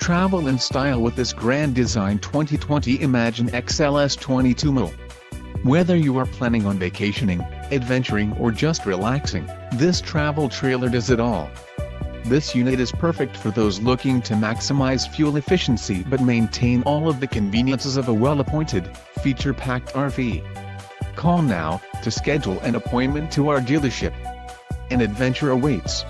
Travel in style with this grand design 2020 Imagine XLS 22MLE. Whether you are planning on vacationing, adventuring or just relaxing, this travel trailer does it all. This unit is perfect for those looking to maximize fuel efficiency but maintain all of the conveniences of a well-appointed, feature-packed RV. Call now to schedule an appointment to our dealership. An adventure awaits.